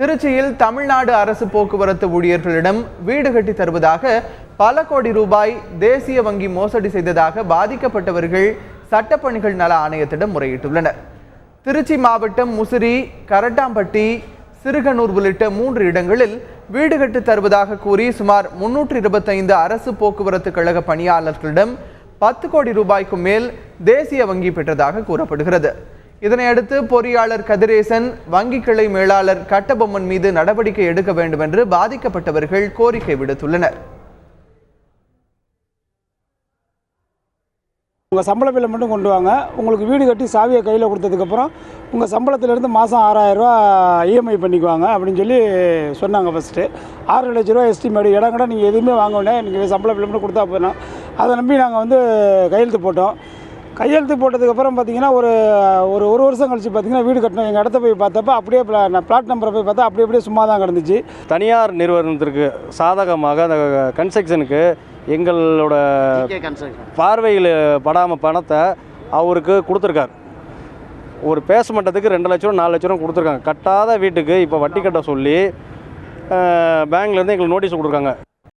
திருச்சியில் தமிழ்நாடு அரசு போக்குவரத்து ஊழியர்களிடம் வீடு கட்டி தருவதாக பல கோடி ரூபாய் தேசிய வங்கி மோசடி செய்ததாக பாதிக்கப்பட்டவர்கள் சட்டப்பணிகள் நல ஆணையத்திடம் முறையிட்டுள்ளனர். திருச்சி மாவட்டம் முசிறி, கரட்டாம்பட்டி, சிறுகனூர் உள்ளிட்ட 3 இடங்களில் வீடு கட்டி தருவதாக கூறி சுமார் 325 அரசு போக்குவரத்து கழக பணியாளர்களிடம் 10 கோடி ரூபாய்க்கு மேல் தேசிய வங்கி பெற்றதாக கூறப்படுகிறது. இதனையடுத்து பொறியாளர் கதிரேசன், வங்கி கிளை மேலாளர் கட்டபொம்மன் மீது நடவடிக்கை எடுக்க வேண்டும் என்று பாதிக்கப்பட்டவர்கள் கோரிக்கை விடுத்துள்ளனர். உங்கள் சம்பள பில்லை மட்டும் கொண்டு வாங்க, உங்களுக்கு வீடு கட்டி சாவியை கையில் கொடுத்ததுக்கப்புறம் உங்கள் சம்பளத்திலேருந்து மாதம் 6000 ரூபா இஎம்ஐ பண்ணிக்குவாங்க அப்படின்னு சொல்லி சொன்னாங்க. ஃபஸ்ட்டு 6 லட்ச ரூபா எஸ்டிமேட். இடம் கூட நீங்கள் எதுவுமே வாங்க வேண்டாம், நீங்கள் சம்பள பில்லை மட்டும் கொடுத்தா போயிடும். அதை நம்பி நாங்கள் கையெழுத்து போட்டோம். கையெழுத்து போட்டதுக்கப்புறம் பார்த்தீங்கன்னா ஒரு வருஷம் கழிச்சு பார்த்தீங்கன்னா வீடு கட்டணும். எங்கள் இடத்த போய் பார்த்தப்ப அப்படியே பிளாட் நம்பரை போய் பார்த்தா அப்படியே சும்மா தான் கிடந்துச்சு. தனியார் நிறுவனத்திற்கு சாதகமாக அந்த கன்ஸ்ட்ரக்ஷனுக்கு எங்களோட பார்வையில் படாமல் பணத்தை அவருக்கு கொடுத்துருக்காரு. ஒரு பேஸ்மெண்ட்டத்துக்கு 2 லட்ச ரூபா 4 லட்ச ரூபா கொடுத்துருக்காங்க. கட்டாத வீட்டுக்கு இப்போ வட்டி கட்ட சொல்லி பேங்க்லேருந்து எங்களுக்கு நோட்டீஸ் கொடுத்துருக்காங்க.